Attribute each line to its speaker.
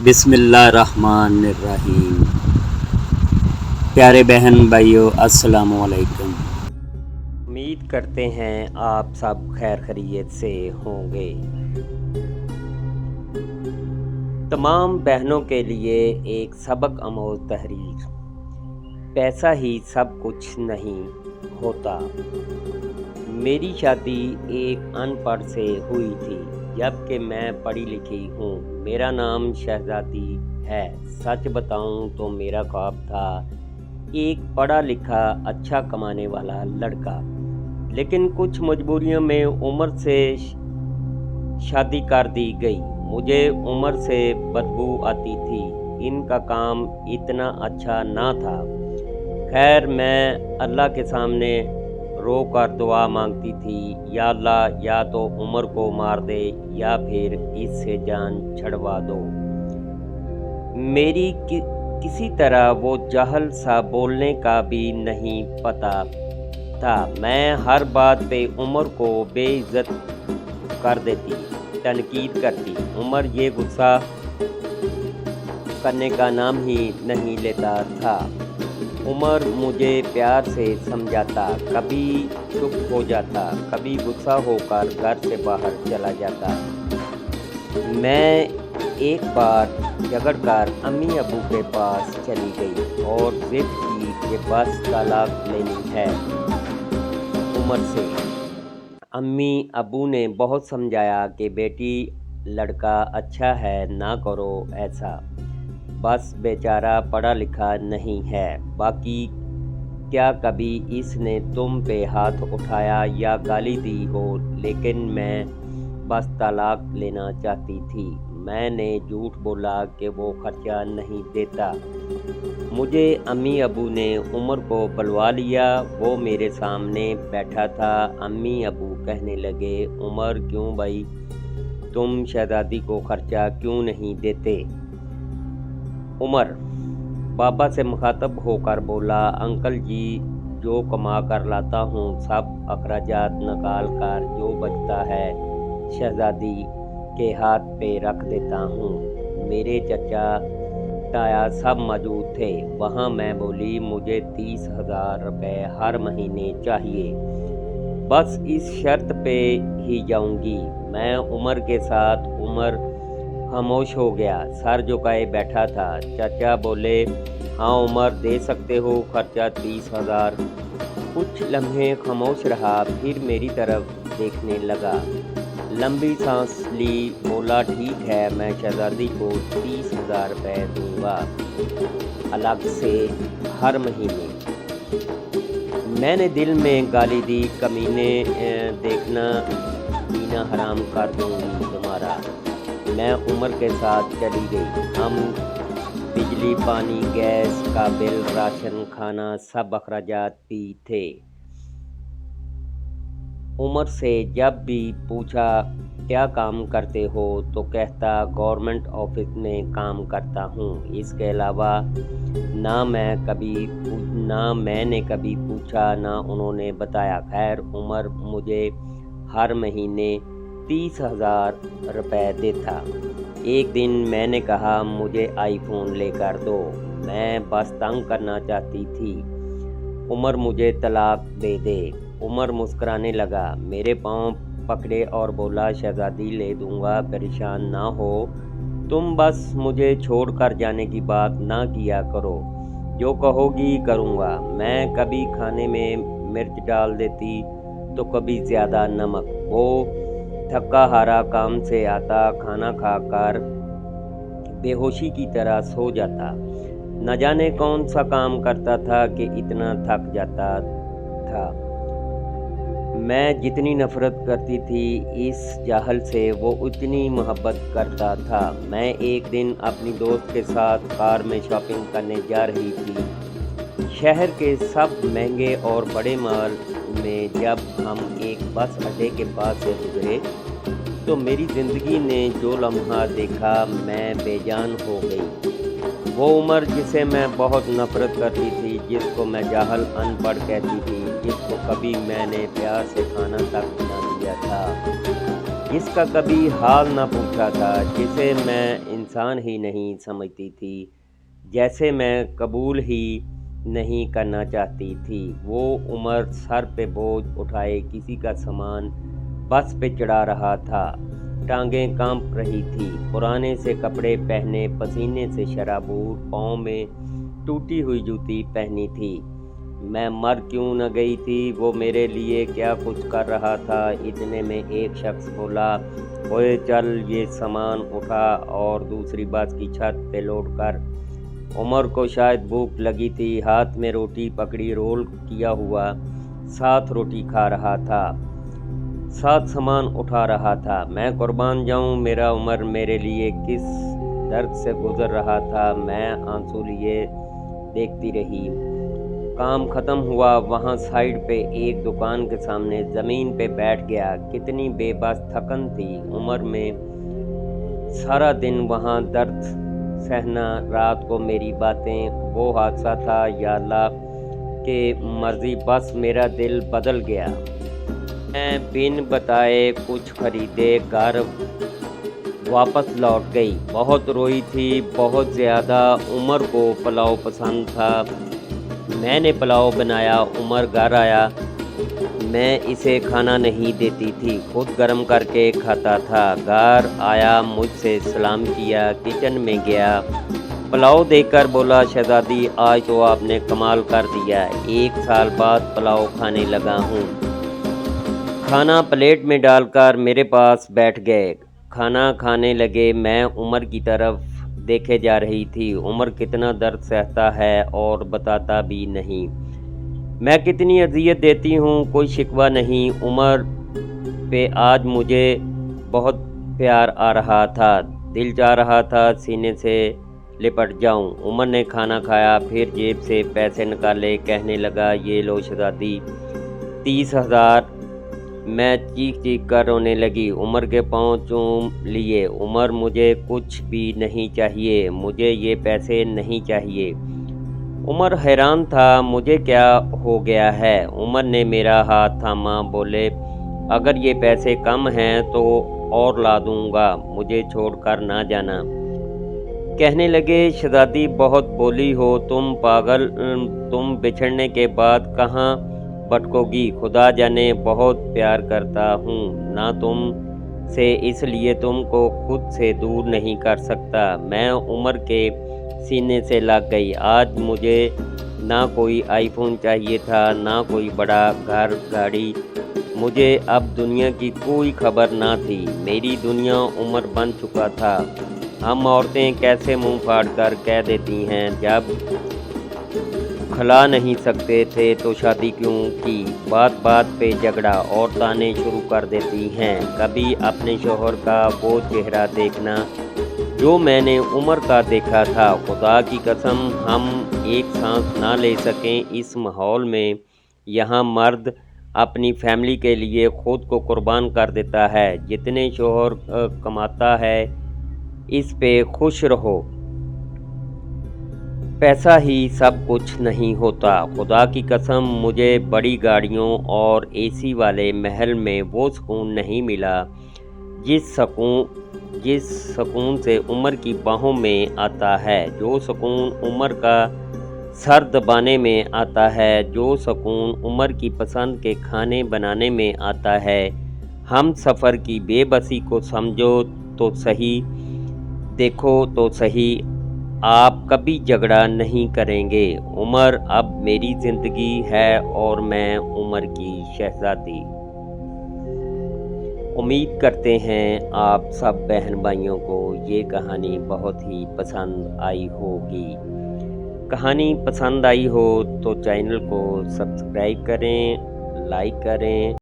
Speaker 1: بسم اللہ الرحمن الرحیم۔ پیارے بہن بھائیو، السلام علیکم۔ امید کرتے ہیں آپ سب خیر خیریت سے ہوں گے۔ تمام بہنوں کے لیے ایک سبق آموز تحریر۔ پیسہ ہی سب کچھ نہیں ہوتا۔ میری شادی ایک ان پڑھ سے ہوئی تھی، جبکہ میں پڑھی لکھی ہوں۔ میرا نام شہزادی ہے۔ سچ بتاؤں تو میرا خواب تھا ایک پڑھا لکھا اچھا کمانے والا لڑکا، لیکن کچھ مجبوریوں میں عمر سے شادی کر دی گئی۔ مجھے عمر سے بدبو آتی تھی، ان کا کام اتنا اچھا نہ تھا۔ خیر، میں اللہ کے سامنے رو کر دعا مانگتی تھی، یا اللہ، یا تو عمر کو مار دے یا پھر اس سے جان چھڑوا دو۔ میری کسی طرح وہ جاہل سا بولنے کا بھی نہیں پتہ تھا۔ میں ہر بات پہ عمر کو بے عزت کر دیتی، تنقید کرتی۔ عمر یہ غصہ کرنے کا نام ہی نہیں لیتا تھا۔ عمر مجھے پیار سے سمجھاتا، کبھی چپ ہو جاتا، کبھی غصہ ہو کر گھر سے باہر چلا جاتا۔ میں ایک بار جھگڑ کر امی ابو کے پاس چلی گئی اور ضد کی کہ بس طلاق لینی ہے عمر سے۔ امی ابو نے بہت سمجھایا کہ بیٹی، لڑکا اچھا ہے، نہ کرو ایسا، بس بیچارہ پڑھا لکھا نہیں ہے۔ باقی کیا کبھی اس نے تم پہ ہاتھ اٹھایا یا گالی دی ہو؟ لیکن میں بس طلاق لینا چاہتی تھی۔ میں نے جھوٹ بولا کہ وہ خرچہ نہیں دیتا۔ مجھے امی ابو نے عمر کو بلوا لیا، وہ میرے سامنے بیٹھا تھا۔ امی ابو کہنے لگے، عمر، کیوں بھائی، تم شہزادی کو خرچہ کیوں نہیں دیتے؟ عمر بابا سے مخاطب ہو کر بولا، انکل جی، جو کما کر لاتا ہوں سب اخراجات نکال کر جو بچتا ہے شہزادی کے ہاتھ پہ رکھ دیتا ہوں۔ میرے چچا تایا سب موجود تھے وہاں۔ میں بولی، مجھے 30,000 روپے ہر مہینے چاہیے، بس اس شرط پہ ہی جاؤں گی میں عمر کے ساتھ۔ عمر خاموش ہو گیا، سر جھکائے بیٹھا تھا۔ چچا بولے، ہاں عمر، دے سکتے ہو خرچہ 30,000۔ کچھ لمحے خاموش رہا، پھر میری طرف دیکھنے لگا، لمبی سانس لی، بولا، ٹھیک ہے، میں شہزادی کو 30,000 روپے دوں گا الگ سے ہر مہینے۔ میں نے دل میں گالی دی، کمینے، دیکھنا پینا حرام کر دوں گی تمہارا۔ میں عمر کے ساتھ چلی گئی۔ ہم بجلی، پانی، گیس کا بل، راشن، کھانا، سب اخراجات بھی تھے۔ عمر سے جب بھی پوچھا کیا کام کرتے ہو تو کہتا، گورنمنٹ آفس میں کام کرتا ہوں، اس کے علاوہ نہ میں نے کبھی پوچھا نہ انہوں نے بتایا۔ خیر، عمر مجھے ہر مہینے 30,000 روپے دیتا۔ ایک دن میں نے کہا، مجھے آئی فون لے کر دو، میں بس تنگ کرنا چاہتی تھی، عمر مجھے طلاق دے دے۔ عمر مسکرانے لگا، میرے پاؤں پکڑے اور بولا، شہزادی لے دوں گا، پریشان نہ ہو، تم بس مجھے چھوڑ کر جانے کی بات نہ کیا کرو، جو کہو گی کروں گا۔ میں کبھی کھانے میں مرچ ڈال دیتی تو کبھی زیادہ نمک۔ وہ تھکا ہارا کام سے آتا، کھانا کھا کر بے ہوشی کی طرح سو جاتا۔ نہ جانے کون سا کام کرتا تھا کہ اتنا تھک جاتا تھا۔ میں جتنی نفرت کرتی تھی اس جاہل سے، وہ اتنی محبت کرتا تھا۔ میں ایک دن اپنی دوست کے ساتھ کار میں شاپنگ کرنے جا رہی تھی، شہر کے سب مہنگے اور بڑے مال میں۔ جب ہم ایک بس اڈے کے پاس سے گزرے تو میری زندگی نے جو لمحہ دیکھا، میں بے جان ہو گئی۔ وہ عمر جسے میں بہت نفرت کرتی تھی، جس کو میں جاہل ان پڑھ کہتی تھی، جس کو کبھی میں نے پیار سے کھانا تک نہ دیا تھا، جس کا کبھی حال نہ پوچھا تھا، جسے میں انسان ہی نہیں سمجھتی تھی، جیسے میں قبول ہی نہیں کرنا چاہتی تھی۔ وہ عمر سر پہ بوجھ اٹھائے کسی کا سامان بس پہ چڑھا رہا تھا، ٹانگیں کانپ رہی تھی، پرانے سے کپڑے پہنے، پسینے سے شرابور، پاؤں میں ٹوٹی ہوئی جوتی پہنی تھی۔ میں مر کیوں نہ گئی تھی؟ وہ میرے لیے کیا کچھ کر رہا تھا؟ اتنے میں ایک شخص بولا، اوئے چل یہ سامان اٹھا اور دوسری بس کی چھت پہ لوٹ کر۔ عمر کو شاید بھوک لگی تھی، ہاتھ میں روٹی پکڑی، رول کیا ہوا 7 روٹی کھا رہا تھا، 7 سامان اٹھا رہا تھا۔ میں قربان جاؤں، میرا عمر میرے لیے کس درد سے گزر رہا تھا۔ میں آنسو لیے دیکھتی رہی۔ کام ختم ہوا، وہاں سائیڈ پہ ایک دکان کے سامنے زمین پہ بیٹھ گیا۔ کتنی بے بس تھکن تھی عمر میں، سارا دن وہاں درد سہنا، رات کو میری باتیں، وہ حادثہ تھا یا اللہ کی مرضی، بس میرا دل بدل گیا۔ میں بن بتائے کچھ خریدے گھر واپس لوٹ گئی۔ بہت روئی تھی، بہت زیادہ۔ عمر کو پلاؤ پسند تھا، میں نے پلاؤ بنایا۔ عمر گھر آیا، میں اسے کھانا نہیں دیتی تھی، خود گرم کر کے کھاتا تھا۔ گھر آیا، مجھ سے سلام کیا، کچن میں گیا، پلاؤ دیکھ کر بولا، شہزادی آج تو آپ نے کمال کر دیا، 1 سال بعد پلاؤ کھانے لگا ہوں۔ کھانا پلیٹ میں ڈال کر میرے پاس بیٹھ گئے، کھانا کھانے لگے۔ میں عمر کی طرف دیکھے جا رہی تھی۔ عمر کتنا درد سہتا ہے اور بتاتا بھی نہیں، میں کتنی اذیت دیتی ہوں، کوئی شکوہ نہیں۔ عمر پہ آج مجھے بہت پیار آ رہا تھا، دل چاہ رہا تھا سینے سے لپٹ جاؤں۔ عمر نے کھانا کھایا، پھر جیب سے پیسے نکالے، کہنے لگا، یہ لو شہزادی 30,000۔ میں چیخ چیخ کر رونے لگی، عمر کے پاؤں چوم لیے۔ عمر مجھے کچھ بھی نہیں چاہیے، مجھے یہ پیسے نہیں چاہیے۔ عمر حیران تھا، مجھے کیا ہو گیا ہے؟ عمر نے میرا ہاتھ تھاما، بولے، اگر یہ پیسے کم ہیں تو اور لا دوں گا، مجھے چھوڑ کر نہ جانا۔ کہنے لگے، شہزادی بہت بولی ہو تم، پاگل، تم بچھڑنے کے بعد کہاں بھٹکو گی؟ خدا جانے بہت پیار کرتا ہوں نہ تم سے، اس لیے تم کو خود سے دور نہیں کر سکتا۔ میں عمر کے سینے سے لگ گئی۔ آج مجھے نہ کوئی آئی فون چاہیے تھا، نہ کوئی بڑا گھر گاڑی، مجھے اب دنیا کی کوئی خبر نہ تھی۔ میری دنیا عمر بن چکا تھا۔ ہم عورتیں کیسے منہ پھاڑ کر کہہ دیتی ہیں، جب کھلا نہیں سکتے تھے تو شادی کیوں کی؟ بات بات پہ جھگڑا اور تانے شروع کر دیتی ہیں۔ کبھی اپنے شوہر کا وہ چہرہ دیکھنا جو میں نے عمر کا دیکھا تھا، خدا کی قسم ہم ایک سانس نہ لے سکیں اس ماحول میں۔ یہاں مرد اپنی فیملی کے لیے خود کو قربان کر دیتا ہے، جتنے شوہر کماتا ہے اس پہ خوش رہو، پیسہ ہی سب کچھ نہیں ہوتا۔ خدا کی قسم مجھے بڑی گاڑیوں اور اے سی والے محل میں وہ سکون نہیں ملا جس سکون سے عمر کی باہوں میں آتا ہے، جو سکون عمر کا سر دبانے میں آتا ہے، جو سکون عمر کی پسند کے کھانے بنانے میں آتا ہے۔ ہم سفر کی بے بسی کو سمجھو تو صحیح، دیکھو تو صحیح، آپ کبھی جھگڑا نہیں کریں گے۔ عمر اب میری زندگی ہے اور میں عمر کی شہزادی۔ امید کرتے ہیں آپ سب بہن بھائیوں کو یہ کہانی بہت ہی پسند آئی ہوگی۔ کہانی پسند آئی ہو تو چینل کو سبسکرائب کریں، لائک کریں۔